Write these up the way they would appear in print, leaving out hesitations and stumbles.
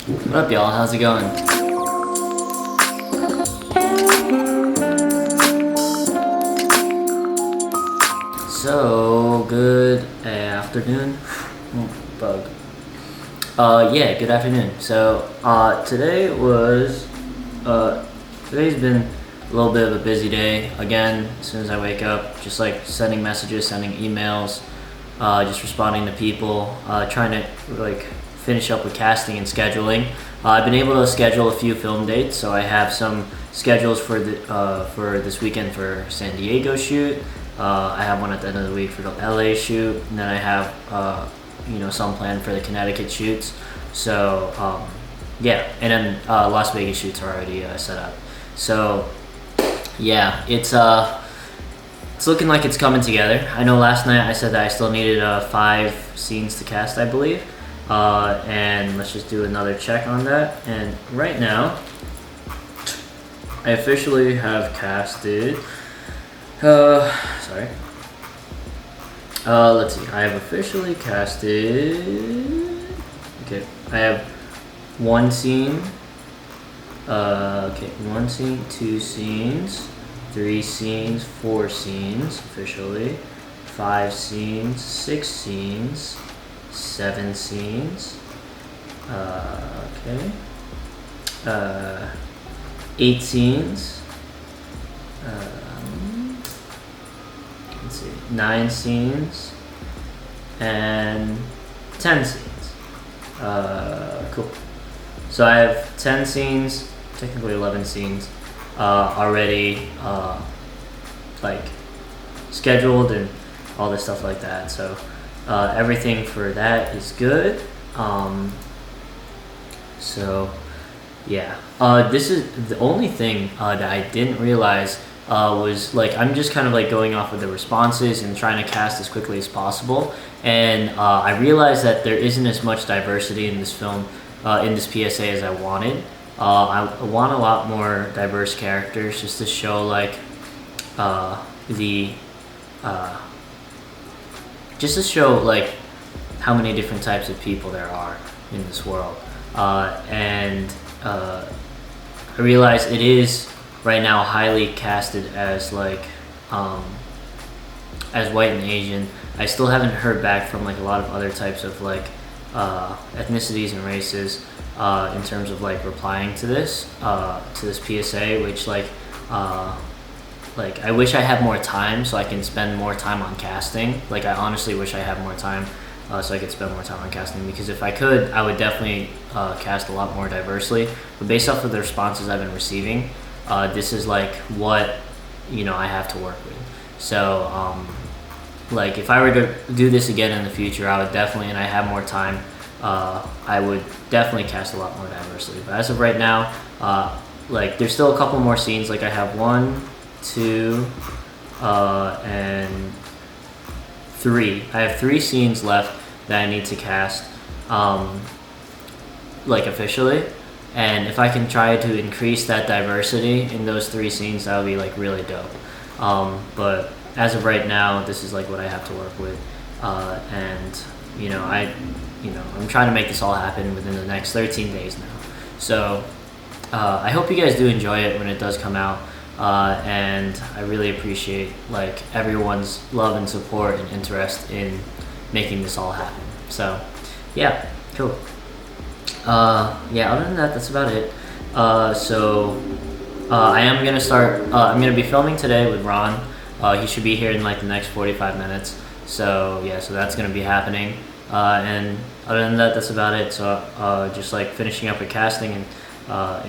What up, y'all? How's it going? So, good afternoon. Bug. Yeah, good afternoon. So, today's been a little bit of a busy day. Again, as soon as I wake up, just like sending messages, sending emails, just responding to people, trying to like finish up with casting and scheduling. I've been able to schedule a few film dates, so I have some schedules for this weekend for San Diego shoot. I have one at the end of the week for the LA shoot, and then I have some planned for the Connecticut shoots. So yeah, and then Las Vegas shoots are already set up. So yeah, it's looking like it's coming together. I know last night I said that I still needed 5 scenes to cast, I believe. And let's just do another check on that. And right now, I officially have casted. Sorry. Let's see. I have officially casted. Okay, I have 1 scene. Okay, 1 scene, 2 scenes, 3 scenes, 4 scenes officially, 5 scenes, 6 scenes, 7 scenes, 8 scenes, let's see, 9 scenes, and 10 scenes. Cool. So I have 10 scenes, technically 11 scenes, already like scheduled and all this stuff like that. So everything for that is good. So yeah, this is the only thing that I didn't realize was like I'm just kind of like going off of the responses and trying to cast as quickly as possible. And I realized that there isn't as much diversity in this film, in this PSA as I wanted. I want a lot more diverse characters just to show like just to show like how many different types of people there are in this world. And I realize it is right now highly casted as like as white and Asian. I still haven't heard back from like a lot of other types of like ethnicities and races in terms of like replying to this PSA, which like I wish I had more time so I can spend more time on casting. Like I honestly wish I had more time so I could spend more time on casting, because if I could, I would definitely cast a lot more diversely. But based off of the responses I've been receiving, this is like what I have to work with. So like if I were to do this again in the future, I would definitely, and I have more time, I would definitely cast a lot more diversely. But as of right now, like there's still a couple more scenes. Like I have 1, 2, and 3. I have 3 scenes left that I need to cast, like officially. And if I can try to increase that diversity in those 3 scenes, that would be like really dope. But as of right now, this is like what I have to work with, and I'm trying to make this all happen within the next 13 days now. So I hope you guys do enjoy it when it does come out, and I really appreciate like everyone's love and support and interest in making this all happen. So yeah, cool. Yeah, other than that, that's about it. I am gonna start. I'm gonna be filming today with Ron. He should be here in like the next 45 minutes. So yeah, so that's gonna be happening. And other than that, that's about it. So just like finishing up with casting and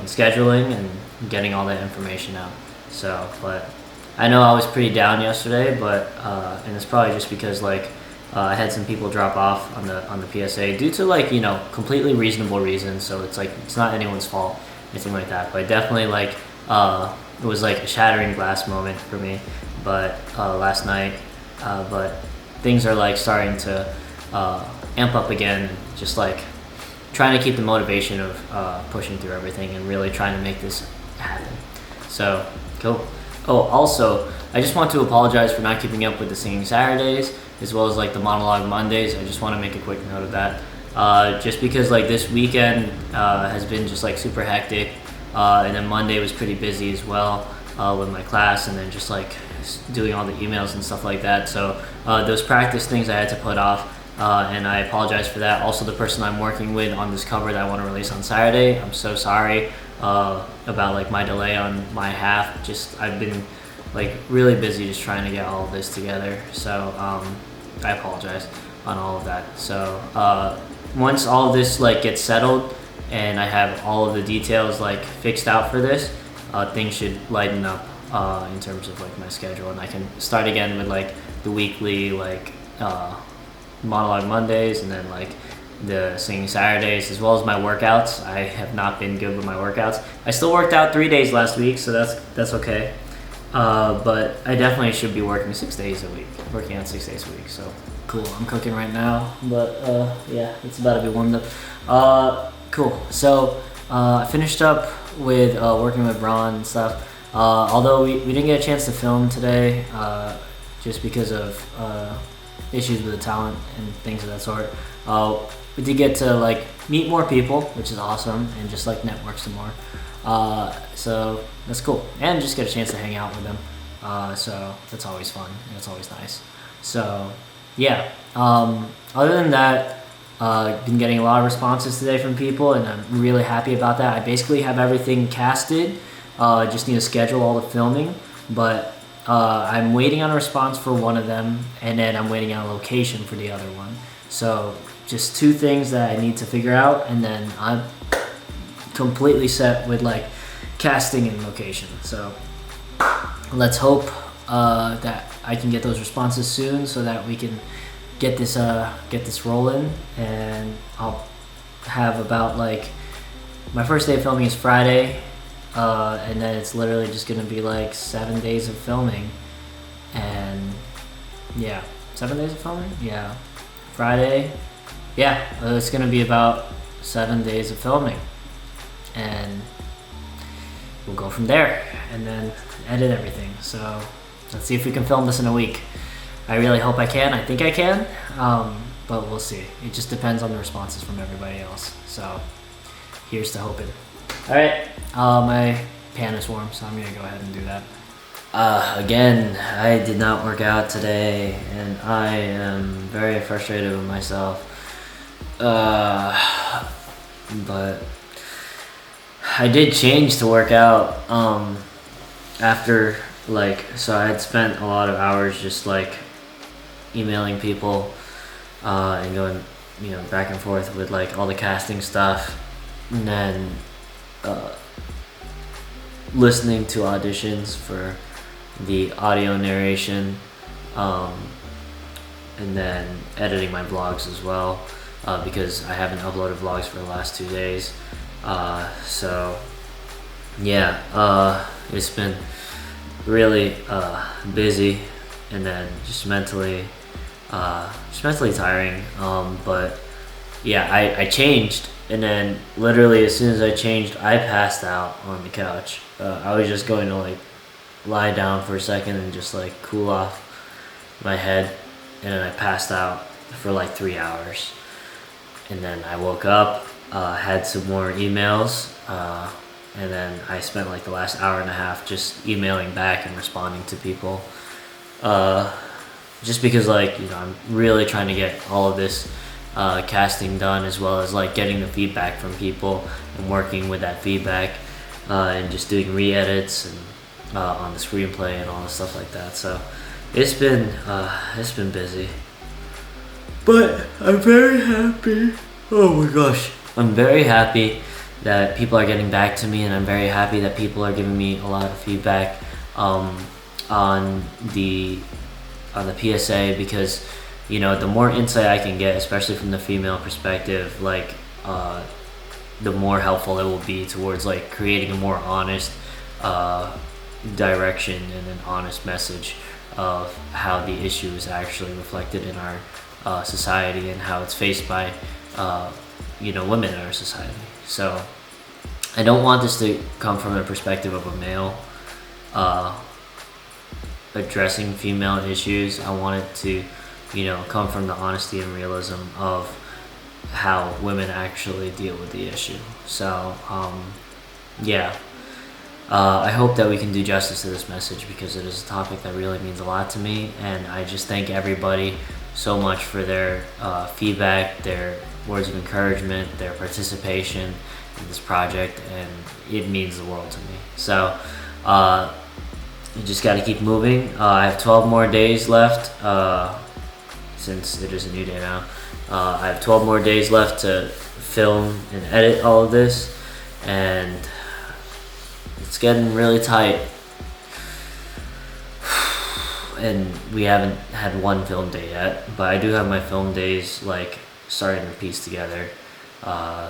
scheduling and getting all that information out. So, but I know I was pretty down yesterday, but and it's probably just because like I had some people drop off on the PSA due to like completely reasonable reasons. So it's like it's not anyone's fault, anything like that. But definitely like it was like a shattering glass moment for me. But last night, but things are like starting to amp up again. Just like trying to keep the motivation of pushing through everything and really trying to make this happen. So cool. Oh, also, I just want to apologize for not keeping up with the Singing Saturdays as well as like the Monologue Mondays. I just want to make a quick note of that. just because like this weekend has been just like super hectic, and then Monday was pretty busy as well with my class, and then just like doing all the emails and stuff like that. So those practice things I had to put off, and I apologize for that. Also, the person I'm working with on this cover that I want to release on Saturday, I'm so sorry about like my delay on my half. Just I've been like really busy just trying to get all of this together. So I apologize on all of that. So once all of this like gets settled and I have all of the details like fixed out for this, things should lighten up in terms of like my schedule, and I can start again with like the weekly like monologue Mondays, and then like the singing Saturdays, as well as my workouts. I have not been good with my workouts. I still worked out 3 days last week, so that's okay. But I definitely should be working 6 days a week, working out 6 days a week. So cool. I'm cooking right now, but yeah, it's about to be warmed up. Cool. So I finished up with working with Ron and stuff. Although we didn't get a chance to film today, just because of issues with the talent and things of that sort. We did get to like meet more people, which is awesome, and just like network some more. So that's cool, and just get a chance to hang out with them. So that's always fun, and it's always nice. So yeah. Other than that, I've been getting a lot of responses today from people, and I'm really happy about that. I basically have everything casted. Just need to schedule all the filming, but I'm waiting on a response for one of them, and then I'm waiting on a location for the other one. So just 2 things that I need to figure out, and then I'm completely set with like casting and location. So let's hope that I can get those responses soon, so that we can get this rolling. And I'll have about like my first day of filming is Friday. And then it's literally just gonna be like 7 days of filming, and yeah, 7 days of filming. Yeah, Friday. Yeah, it's gonna be about 7 days of filming, and we'll go from there, and then edit everything. So let's see if we can film this in a week. I really hope I can. I think I can, but we'll see. It just depends on the responses from everybody else. So here's to hoping. Alright, my pan is warm, so I'm gonna go ahead and do that. Again, I did not work out today, and I am very frustrated with myself. But I did change to work out after like, so I had spent a lot of hours just like emailing people and going, back and forth with like all the casting stuff, and then listening to auditions for the audio narration, and then editing my vlogs as well, because I haven't uploaded vlogs for the last 2 days. So yeah, it's been really busy, and then just mentally tiring. But yeah, I changed. And then literally as soon as I changed, I passed out on the couch. I was just going to like lie down for a second and just like cool off my head. And then I passed out for like 3 hours. And then I woke up, had some more emails, and then I spent like the last hour and a half just emailing back and responding to people. Just because like, I'm really trying to get all of this casting done, as well as like getting the feedback from people and working with that feedback, and just doing re-edits and on the screenplay and all the stuff like that. So it's been busy, but I'm very happy. Oh my gosh, I'm very happy that people are getting back to me, and I'm very happy that people are giving me a lot of feedback on the PSA, because the more insight I can get, especially from the female perspective, like the more helpful it will be towards like creating a more honest direction and an honest message of how the issue is actually reflected in our society, and how it's faced by women in our society. So I don't want this to come from a perspective of a male addressing female issues. I want it to come from the honesty and realism of how women actually deal with the issue. So yeah, I hope that we can do justice to this message, because it is a topic that really means a lot to me, and I just thank everybody so much for their feedback, their words of encouragement, their participation in this project, and it means the world to me. So you just got to keep moving. I have 12 more days left, since it is a new day now. I have 12 more days left to film and edit all of this, and it's getting really tight. And we haven't had one film day yet, but I do have my film days like starting to piece together.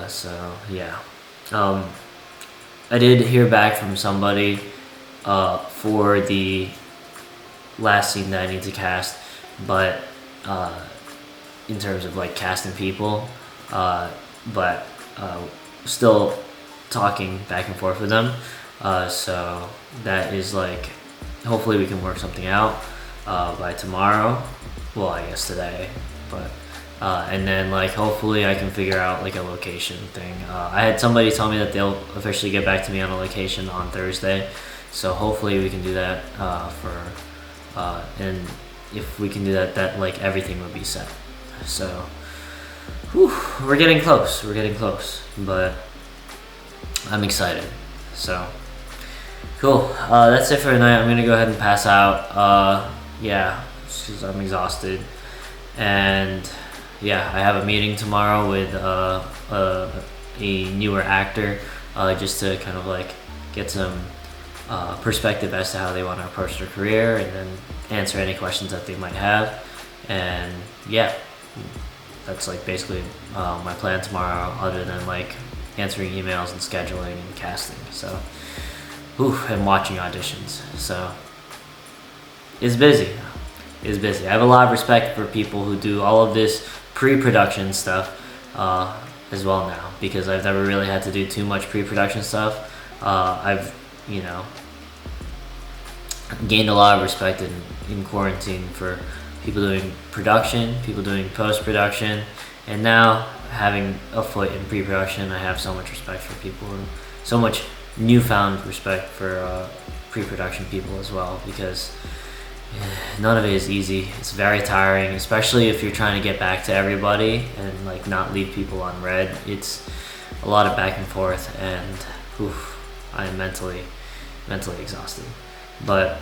So yeah, I did hear back from somebody for the last scene that I need to cast, but in terms of like casting people, but still talking back and forth with them. So that is like, hopefully we can work something out by tomorrow. Well, I guess today, but and then like hopefully I can figure out like a location thing. I had somebody tell me that they'll officially get back to me on a location on Thursday, so hopefully we can do that and if we can do that, that like everything will be set. So whew, we're getting close, but I'm excited. So cool. That's it for tonight. I'm gonna go ahead and pass out. Yeah, because I'm exhausted, and yeah, I have a meeting tomorrow with a newer actor, just to kind of like get some perspective as to how they want to approach their career, and then answer any questions that they might have. And yeah, that's like basically my plan tomorrow, other than like answering emails and scheduling and casting. So and watching auditions. So it's busy. I have a lot of respect for people who do all of this pre-production stuff as well now, because I've never really had to do too much pre-production stuff. I've gained a lot of respect in quarantine for people doing production, people doing post-production, and now having a foot in pre-production, I have so much respect for people, and so much newfound respect for pre-production people as well, because none of it is easy. It's very tiring, especially if you're trying to get back to everybody and like not leave people on red. It's a lot of back and forth, and I am mentally exhausted, but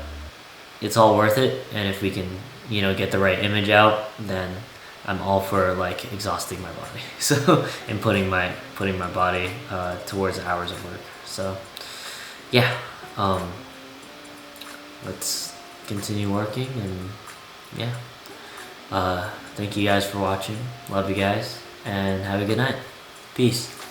it's all worth it. And if we can get the right image out, then I'm all for like exhausting my body. So, and putting my body towards hours of work. So yeah, let's continue working, and yeah, thank you guys for watching. Love you guys, and have a good night. Peace.